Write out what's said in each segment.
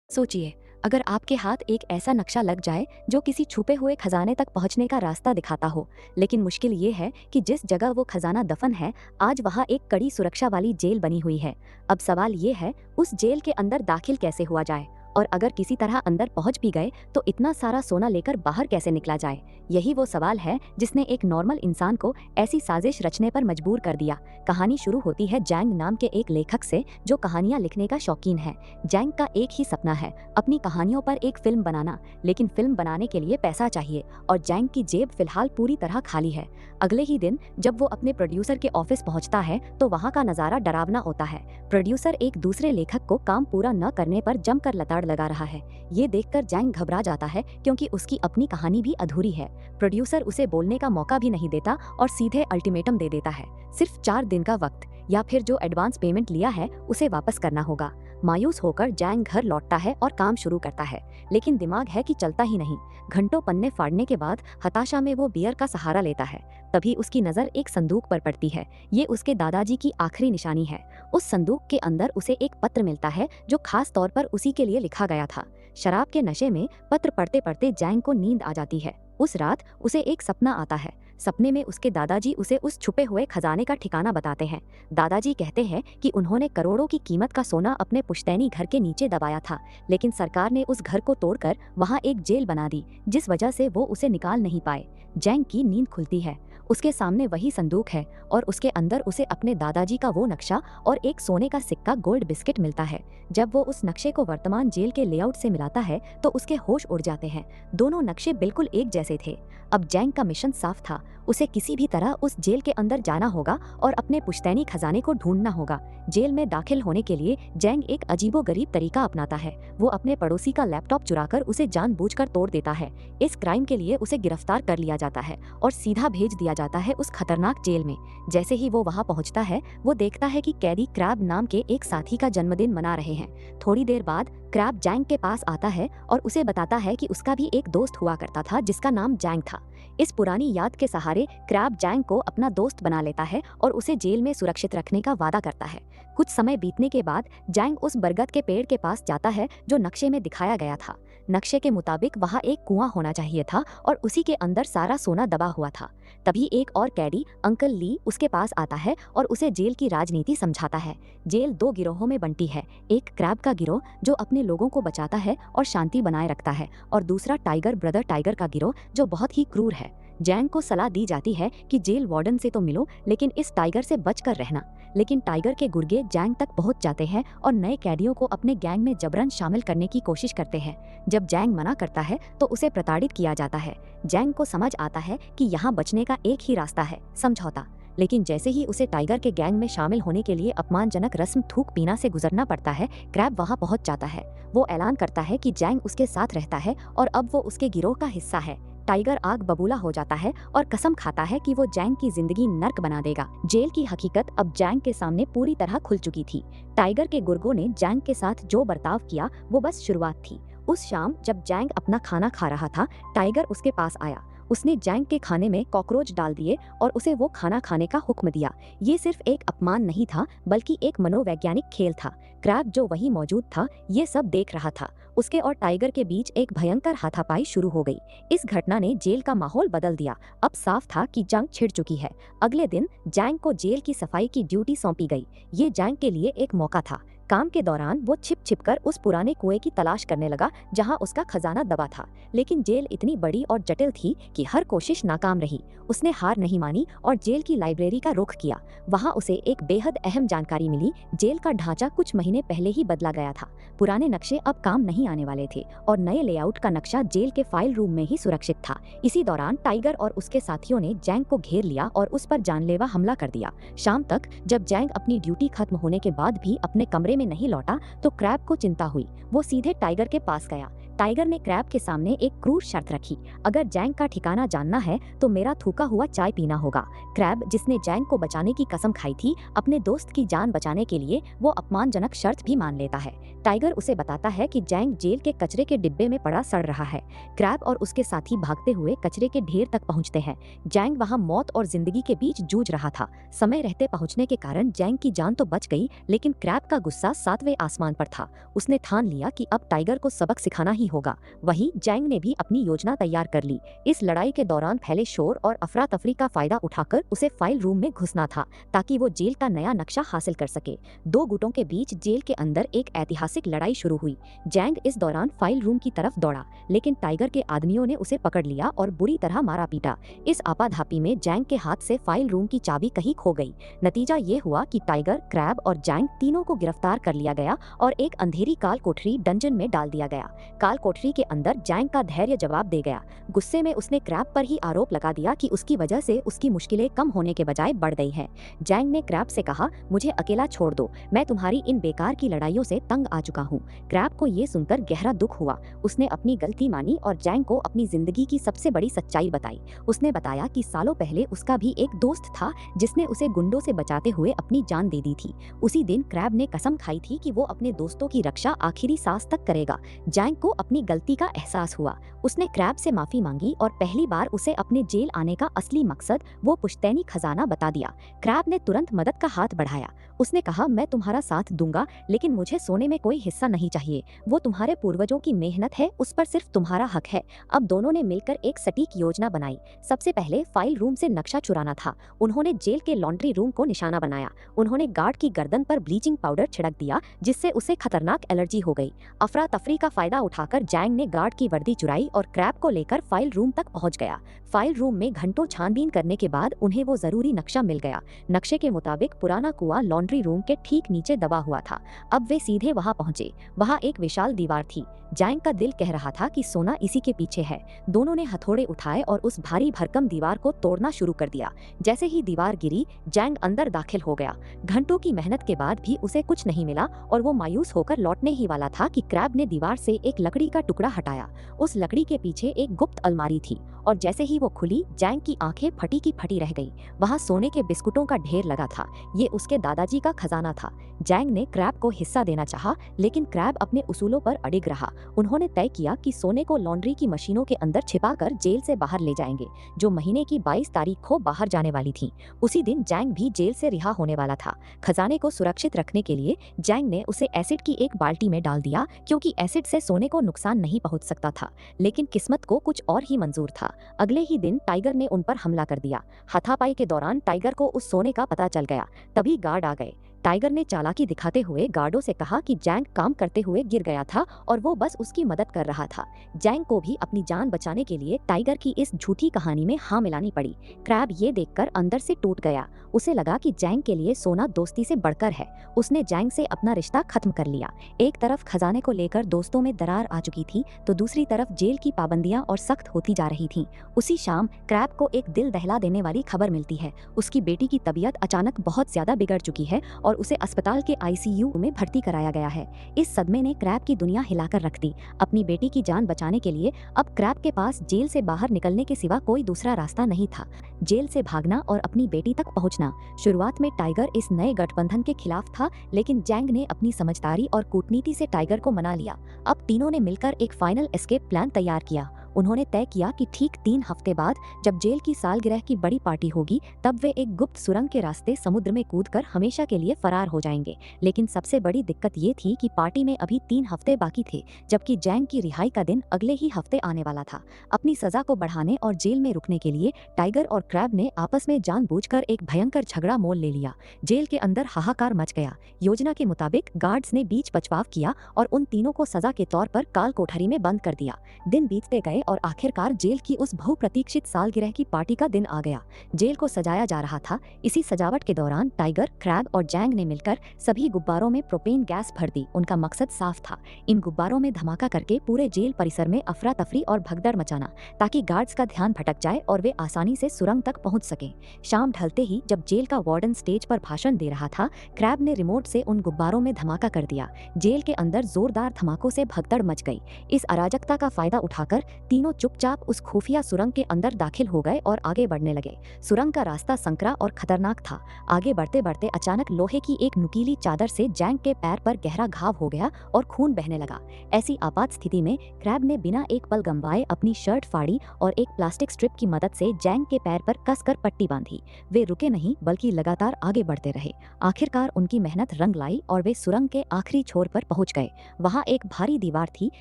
सोचिए, अगर आपके हाथ एक ऐसा नक्शा लग जाए जो किसी छुपे हुए खजाने तक पहुंचने का रास्ता दिखाता हो। लेकिन मुश्किल ये है कि जिस जगह वो खजाना दफन है, आज वहाँ एक कड़ी सुरक्षा वाली जेल बनी हुई है। अब सवाल ये है, उस जेल के अंदर दाखिल कैसे हुआ जाए, और अगर किसी तरह अंदर पहुंच भी गए तो इतना सारा सोना लेकर बाहर कैसे निकला जाए। यही वो सवाल है जिसने एक नॉर्मल इंसान को ऐसी साजिश रचने पर मजबूर कर दिया। कहानी शुरू होती है जैंग नाम के एक लेखक से, जो कहानियां लिखने का शौकीन है। जैंग का एक ही सपना है, अपनी कहानियों पर एक फिल्म बनाना। लेकिन फिल्म बनाने के लिए पैसा चाहिए और जैंग की जेब फिलहाल पूरी तरह खाली है। अगले ही दिन जब वो अपने प्रोड्यूसर के ऑफिस पहुंचता है तो वहां का नजारा डरावना होता है। प्रोड्यूसर एक दूसरे लेखक को काम पूरा न करने पर जमकर लताड़ लगा रहा है। ये देखकर जैंग घबरा जाता है क्योंकि उसकी अपनी कहानी भी अधूरी है। प्रोड्यूसर उसे बोलने का मौका भी नहीं देता और सीधे अल्टीमेटम दे देता है, सिर्फ 4 दिन का वक्त, या फिर जो एडवांस पेमेंट लिया है उसे वापस करना होगा। मायूस होकर जैंग घर लौटता है और काम शुरू करता है, लेकिन दिमाग है कि चलता ही नहीं। घंटों पन्ने फाड़ने के बाद हताशा में वो बियर का सहारा लेता है। तभी उसकी नज़र एक संदूक पर पड़ती है। ये उसके दादाजी की आखिरी निशानी है। उस संदूक के अंदर उसे एक पत्र मिलता है जो खास तौर पर उसी के लिए लिखा गया था। शराब के नशे में पत्र पढ़ते पढ़ते जैंग को नींद आ जाती है। उस रात उसे एक सपना आता है। सपने में उसके दादाजी उसे उस छुपे हुए खजाने का ठिकाना बताते हैं। दादाजी कहते हैं कि उन्होंने करोड़ों की कीमत का सोना अपने पुश्तैनी घर के नीचे दबाया था, लेकिन सरकार ने उस घर को तोड़कर वहां एक जेल बना दी, जिस वजह से वो उसे निकाल नहीं पाए। जैंग की नींद खुलती है। उसके सामने वही संदूक है और उसके अंदर उसे अपने दादाजी का वो नक्शा और एक सोने का सिक्का गोल्ड बिस्किट मिलता है। जब वो उस नक्शे को वर्तमान जेल के लेआउट से मिलाता है तो उसके होश उड़ जाते हैं। दोनों नक्शे बिल्कुल एक जैसे थे। अब जैंग का मिशन साफ था, उसे किसी भी तरह उस जेल के अंदर जाना होगा और अपने पुश्तैनी खजाने को ढूंढना होगा। जेल में दाखिल होने के लिए जैंग एक अजीबोगरीब तरीका अपनाता है। वो अपने पड़ोसी का लैपटॉप चुराकर उसे जानबूझकर तोड़ देता है। इस क्राइम के लिए उसे गिरफ्तार कर लिया जाता है और सीधा भेज दिया जाता है उस खतरनाक जेल में। जैसे ही वो वहां पहुंचता है, वो देखता है कि कैदी क्रैब नाम के एक साथी का जन्मदिन मना रहे हैं। थोड़ी देर बाद क्रैब जैंग के पास आता है और उसे बताता है कि उसका भी एक दोस्त हुआ करता था जिसका नाम जैंग था। इस पुरानी याद के सहारे क्रैब जैंग को अपना दोस्त बना लेता है और उसे जेल में सुरक्षित रखने का वादा करता है। कुछ समय बीतने के बाद जैंग उस बरगद के पेड़ के पास जाता है जो नक्शे में दिखाया गया था। नक्शे के मुताबिक वहाँ एक कुआं होना चाहिए था और उसी के अंदर सारा सोना दबा हुआ था। तभी एक और कैदी अंकल ली उसके पास आता है और उसे जेल की राजनीति समझाता है। जेल 2 गिरोहों में बनती है, एक क्रैब का गिरोह जो अपने लोगों को बचाता है और शांति बनाए रखता है, और दूसरा टाइगर ब्रदर टाइगर का गिरोह जो बहुत ही क्रूर है। जैंग को सलाह दी जाती है कि जेल वार्डन से तो मिलो, लेकिन इस टाइगर से बचकर रहना। लेकिन टाइगर के गुर्गे जैंग तक पहुंच जाते हैं और नए कैदियों को अपने गैंग में जबरन शामिल करने की कोशिश करते हैं। जब जैंग मना करता है तो उसे प्रताड़ित किया जाता है। जैंग को समझ आता है कि यहाँ बचने का एक ही रास्ता है, समझौता। लेकिन जैसे ही उसे टाइगर के गैंग में शामिल होने के लिए अपमानजनक रस्म थूक पीना से गुजरना पड़ता है, क्रैब वहां पहुंच जाता है। वो ऐलान करता है कि जैंग उसके साथ रहता है और अब वो उसके गिरोह का हिस्सा है। टाइगर आग बबूला हो जाता है और कसम खाता है कि वो जैंग की जिंदगी नर्क बना देगा। जेल की हकीकत अब जैंग के सामने पूरी तरह खुल चुकी थी। टाइगर के गुर्गों ने जैंग के साथ जो बर्ताव किया वो बस शुरुआत थी। उस शाम जब जैंग अपना खाना खा रहा था, टाइगर उसके पास आया। उसने जैंग के खाने में कॉकरोच डाल दिए और उसे वो खाना खाने का हुक्म दिया। ये सिर्फ एक अपमान नहीं था, बल्कि एक मनोवैज्ञानिक खेल था। क्रैब जो वहीं मौजूद था, ये सब देख रहा था। उसके और टाइगर के बीच एक भयंकर हाथापाई शुरू हो गई। इस घटना ने जेल का माहौल बदल दिया। अब साफ था कि जंग छिड़ चुकी है। अगले दिन जैंग को जेल की सफाई की ड्यूटी सौंपी गई। ये जैंग के लिए एक मौका था। काम के दौरान वो छिप छिप कर उस पुराने कुएं की तलाश करने लगा जहां उसका खजाना दबा था। लेकिन जेल इतनी बड़ी और जटिल थी कि हर कोशिश नाकाम रही। उसने हार नहीं मानी और जेल की लाइब्रेरी का रुख किया। वहां उसे एक बेहद अहम जानकारी मिली। जेल का ढांचा कुछ महीने पहले ही बदला गया था। पुराने नक्शे अब काम नहीं आने वाले थे और नए लेआउट का नक्शा जेल के फाइल रूम में ही सुरक्षित था। इसी दौरान टाइगर और उसके साथियों ने जैंग को घेर लिया और उस पर जानलेवा हमला कर दिया। शाम तक जब जैंग अपनी ड्यूटी खत्म होने के बाद भी अपने कमरे में नहीं लौटा तो क्रैब को चिंता हुई। वो सीधे टाइगर के पास गया। टाइगर ने क्रैब के सामने एक क्रूर शर्त रखी, अगर जैंग का ठिकाना जानना है तो मेरा थूका हुआ चाय पीना होगा। क्रैब, जिसने जैंग को बचाने की कसम खाई थी, अपने दोस्त की जान बचाने के लिए वो अपमानजनक शर्त भी मान लेता है। टाइगर उसे बताता है कि जैंग जेल के कचरे के डिब्बे में पड़ा सड़ रहा है। क्रैब और उसके साथी भागते हुए कचरे के ढेर तक पहुंचते हैं। जैंग वहां मौत और जिंदगी के बीच जूझ रहा था। समय रहते पहुंचने के कारण जैंग की जान तो बच गई, लेकिन क्रैब का गुस्सा 7वें आसमान पर था। उसने ठान लिया कि अब टाइगर को सबक सिखाना ही होगा। वहीं जैंग ने भी अपनी योजना तैयार कर ली। इस लड़ाई के दौरान फैले शोर और अफरा तफरी का फायदा उठाकर उसे फाइल रूम में घुसना था, ताकि वो जेल का नया नक्शा हासिल कर सके। दो गुटों के बीच जेल के अंदर एक ऐतिहासिक लड़ाई शुरू हुई। जैंग इस दौरान फाइल रूम की तरफ दौड़ा, लेकिन टाइगर के आदमियों ने उसे पकड़ लिया और बुरी तरह मारा पीटा। इस आपाधापी में जैंग के हाथ से फाइल रूम की चाबी कहीं खो गई। नतीजा ये हुआ कि टाइगर, क्रैब और जैंग तीनों को गिरफ्तार कर लिया गया और एक अंधेरी काल कोठरी डंजन में डाल दिया गया। काल कोठरी के अंदर जैंग का धैर्य जवाब दे गया। गुस्से में उसने क्रैब पर ही आरोप लगा दिया कि उसकी वजह से उसकी मुश्किलें कम होने के बजाय बढ़ गई हैं। जैंग ने क्रैब से कहा, मुझे अकेला छोड़ दो, मैं तुम्हारी इन बेकार की लड़ाइयों से तंग आ चुका हूँ। क्रैब को ये सुनकर गहरा दुख हुआ। उसने अपनी गलती मानी और जैंग को अपनी जिंदगी की सबसे बड़ी सच्चाई बताई। उसने बताया कि सालों पहले उसका भी एक दोस्त था जिसने उसे गुंडों से बचाते हुए अपनी जान दे दी थी। उसी दिन क्रैब ने कसम खाई थी कि वो अपने दोस्तों की रक्षा आखिरी सांस तक करेगा। जैंग को अपनी गलती का एहसास हुआ। उसने क्रैब से माफी मांगी और पहली बार उसे अपने जेल आने का असली मकसद, वो पुश्तैनी खजाना, बता दिया। क्रैब ने तुरंत मदद का हाथ बढ़ाया। उसने कहा, मैं तुम्हारा साथ दूंगा, लेकिन मुझे सोने में कोई हिस्सा नहीं चाहिए। वो तुम्हारे पूर्वजों की मेहनत है, उस पर सिर्फ तुम्हारा हक है। अब दोनों ने मिलकर एक सटीक योजना बनाई। सबसे पहले फाइल रूम से नक्शा चुराना था। उन्होंने जेल के लॉन्ड्री रूम को निशाना बनाया। उन्होंने गार्ड की गर्दन पर ब्लीचिंग पाउडर छिड़क दिया, जिससे उसे खतरनाक एलर्जी हो गई। अफरा तफरी का फायदा उठाकर जैंग ने गार्ड की वर्दी चुराई और क्रैब को लेकर फाइल रूम तक पहुंच गया। फाइल रूम में घंटों छानबीन करने के बाद उन्हें वो जरूरी नक्शा मिल गया। नक्शे के मुताबिक पुराना कुआं लॉन्ड्री रूम के ठीक नीचे दबा हुआ था। अब वे सीधे वहां पहुंचे। वहां एक विशाल दीवार थी। जैंग का दिल कह रहा था कि सोना इसी के पीछे है। दोनों ने हथौड़े उठाए और उस भारी भरकम दीवार को तोड़ना शुरू कर दिया। जैसे ही दीवार गिरी, जैंग अंदर दाखिल हो गया। घंटों की मेहनत के बाद भी उसे कुछ नहीं मिला और वो मायूस होकर लौटने ही वाला था कि क्रैब ने दीवार से एक लकड़ी का टुकड़ा हटाया। उस लकड़ी के पीछे एक गुप्त अलमारी थी और जैसे ही वो खुली, जैंग की आंखें फटी की फटी रह गई। वहां सोने के बिस्कुटों का ढेर लगा था। ये उसके दादाजी का खजाना था। जैंग ने क्रैब को हिस्सा देना चाहा, लेकिन क्रैब अपने उसूलों पर अडिग रहा। उन्होंने तय किया कि सोने को लॉन्ड्री की मशीनों के अंदर छिपाकर जेल से बाहर ले जाएंगे, जो महीने की 22 तारीख को बाहर जाने वाली थी। उसी दिन जैंग भी जेल से रिहा होने वाला था। खजाने को सुरक्षित रखने के लिए जैंग ने उसे एसिड की एक बाल्टी में डाल दिया, क्योंकि एसिड से सोने को नुकसान नहीं पहुंच सकता था। लेकिन किस्मत को कुछ और ही मंजूर था। अगले ही दिन टाइगर ने उन पर हमला कर दिया। हाथापाई के दौरान टाइगर को उस सोने का पता चल गया। तभी गार्ड आ गए। टाइगर ने चालाकी दिखाते हुए गार्डों से कहा कि जैंग काम करते हुए गिर गया था और वो बस उसकी मदद कर रहा था। जैंग को भी अपनी जान बचाने के लिए टाइगर की इस झूठी कहानी में हाँ मिलानी पड़ी। क्रैब ये देखकर अंदर से टूट गया। उसे लगा कि जैंग के लिए सोना दोस्ती से बढ़कर है। उसने जैंग से अपना रिश्ता खत्म कर लिया। एक तरफ खजाने को लेकर दोस्तों में दरार आ चुकी थी, तो दूसरी तरफ जेल की पाबंदियां और सख्त होती जा रही थीं। उसी शाम क्रैब को एक दिल दहला देने वाली खबर मिलती है। उसकी बेटी की तबीयत अचानक बहुत ज्यादा बिगड़ चुकी है और उसे अस्पताल के आईसीयू में भर्ती कराया गया है। इस सदमे ने क्रैब की दुनिया हिलाकर रख दी। अपनी बेटी की जान बचाने के लिए अब क्रैब के पास जेल से बाहर निकलने के सिवा कोई दूसरा रास्ता नहीं था। जेल से भागना और अपनी बेटी तक पहुंचना। शुरुआत में टाइगर इस नए गठबंधन के खिलाफ था, लेकिन जैंग ने अपनी समझदारी और कूटनीति से टाइगर को मना लिया। अब तीनों ने मिलकर एक फाइनल एस्केप प्लान तैयार किया। उन्होंने तय किया कि ठीक 3 हफ्ते बाद, जब जेल की सालगिरह की बड़ी पार्टी होगी, तब वे एक गुप्त सुरंग के रास्ते समुद्र में कूदकर हमेशा के लिए फरार हो जाएंगे। लेकिन सबसे बड़ी दिक्कत ये थी कि पार्टी में अभी 3 हफ्ते बाकी थे, जबकि जैंग की रिहाई का दिन अगले ही हफ्ते आने वाला था। अपनी सजा को बढ़ाने और जेल में रुकने के लिए टाइगर और क्रैब ने आपस में जानबूझकर एक भयंकर झगड़ा मोल ले लिया। जेल के अंदर हाहाकार मच गया। योजना के मुताबिक गार्ड्स ने बीच बचाव किया और उन तीनों को सजा के तौर पर काल कोठरी में बंद कर दिया। दिन बीतते गए और आखिरकार जेल की उस बहुप्रतीक्षित सालगिरह की पार्टी का दिन आ गया। जेल को सजाया जा रहा था। इसी सजावट के दौरान टाइगर, क्रैब और जैंग ने मिलकर सभी गुब्बारों में प्रोपेन गैस भर दी। उनका मकसद साफ था, इन गुब्बारों में धमाका करके पूरे जेल परिसर में अफरा तफरी और भगदड़ मचाना, ताकि गार्ड्स का ध्यान भटक जाए और वे आसानी से सुरंग तक पहुंच सकें। शाम ढलते ही जब जेल का वार्डन स्टेज पर भाषण दे रहा था, क्रैब ने रिमोट से उन गुब्बारों में धमाका कर दिया। जेल के अंदर जोरदार धमाकों से भगदड़ मच गई। इस अराजकता का फायदा उठाकर तीनों चुपचाप उस खुफिया सुरंग के अंदर दाखिल हो गए और आगे बढ़ने लगे। सुरंग का रास्ता संकरा और खतरनाक था। आगे बढ़ते बढ़ते अचानक लोहे की एक नुकीली चादर से जैंग के पैर पर गहरा घाव हो गया और खून बहने लगा। ऐसी आपात स्थिति में क्रैब ने बिना एक पल गंवाए अपनी शर्ट फाड़ी और एक प्लास्टिक स्ट्रिप की मदद से जैंग के पैर पर कसकर पट्टी बांधी। वे रुके नहीं, बल्कि लगातार आगे बढ़ते रहे। आखिरकार उनकी मेहनत रंग लाई और वे सुरंग के आखिरी छोर पर पहुंच गए। वहां एक भारी दीवार थी,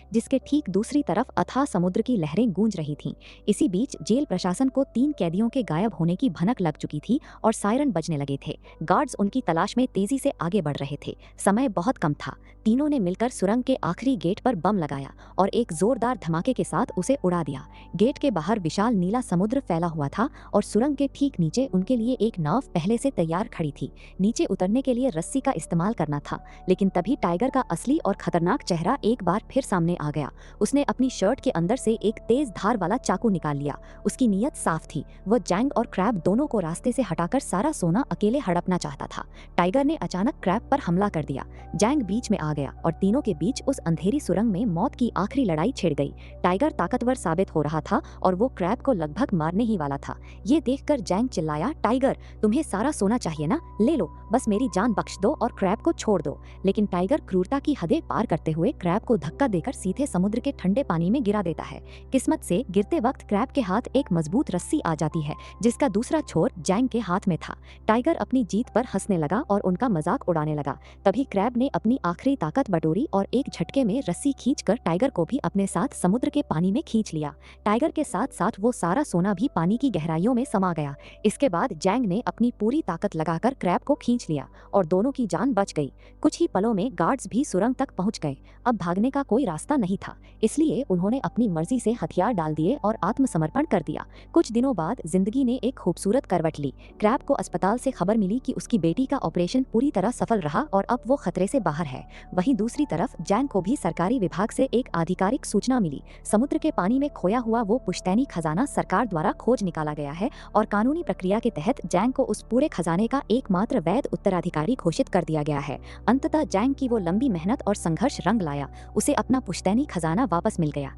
जिसके ठीक दूसरी तरफ अथाह समुद्र की लहरें गूंज रही थीं। इसी बीच जेल प्रशासन को 3 कैदियों के गायब होने की भनक लग चुकी थी और सायरन बजने लगे थे। गार्ड्स उनकी तलाश में तेजी से आगे बढ़ रहे थे। समय बहुत कम था। तीनों ने मिलकर सुरंग के आखिरी गेट पर बम लगाया और एक जोरदार धमाके के साथ उसे उड़ा दिया। गेट के बाहर विशाल नीला समुद्र फैला हुआ था और सुरंग के ठीक नीचे उनके लिए एक नाव पहले से तैयार खड़ी थी। नीचे उतरने के लिए रस्सी का इस्तेमाल करना था, लेकिन तभी टाइगर का असली और खतरनाक चेहरा एक बार फिर सामने आ गया। उसने अपनी शर्ट के अंदर से एक तेज धार वाला चाकू निकाल लिया। उसकी नीयत साफ थी, वह जैंग और क्रैब दोनों को रास्ते से हटाकर सारा सोना अकेले हड़पना चाहता था। टाइगर ने अचानक क्रैब पर हमला कर दिया। जैंग बीच में आ गया और तीनों के बीच उस अंधेरी सुरंग में मौत की आखिरी लड़ाई छिड़ गई। टाइगर ताकतवर साबित हो रहा था और वो क्रैब को लगभग मारने ही वाला था। ये देखकर जैंग चिल्लाया, टाइगर, तुम्हें सारा सोना चाहिए ना? ले लो, बस मेरी जान बख्श दो और क्रैब को छोड़ दो। लेकिन टाइगर क्रूरता की हदें पार करते हुए क्रैब को धक्का देकर सीधे समुद्र के ठंडे पानी में गिरा देता है। किस्मत से गिरते वक्त क्रैब के हाथ एक मजबूत रस्सी आ जाती है, जिसका दूसरा छोर जैंग के हाथ में था। टाइगर अपनी जीत पर हंसने लगा और उनका मजाक उड़ाने लगा। तभी क्रैब ने अपनी आखिरी ताकत बटोरी और एक झटके में रस्सी खींचकर टाइगर को भी अपने साथ समुद्र के पानी में खींच लिया। टाइगर के साथ साथ वो सारा सोना भी पानी की गहराइयों में समा गया। इसके बाद जैंग ने अपनी पूरी ताकत लगाकर क्रैब को खींच लिया और दोनों की जान बच गई। कुछ ही पलों में गार्ड्स भी सुरंग तक पहुंच गए। अब भागने का कोई रास्ता नहीं था, इसलिए उन्होंने अपनी मर्जी से हथियार डाल दिए और आत्मसमर्पण कर दिया। कुछ दिनों बाद जिंदगी ने एक खूबसूरत करवट ली। क्रैब को अस्पताल से खबर मिली कि उसकी बेटी का ऑपरेशन पूरी तरह सफल रहा और अब वो खतरे से बाहर है। वहीं दूसरी तरफ जैंग को भी सरकारी विभाग से एक आधिकारिक सूचना मिली। समुद्र के पानी में खोया हुआ वो पुश्तैनी खजाना सरकार द्वारा खोज निकाला गया है और कानूनी प्रक्रिया के तहत जैंग को उस पूरे खजाने का एकमात्र वैध उत्तराधिकारी घोषित कर दिया गया है। अंततः जैंग की वो लंबी मेहनत और संघर्ष रंग लाया। उसे अपना पुश्तैनी खजाना वापस मिल गया।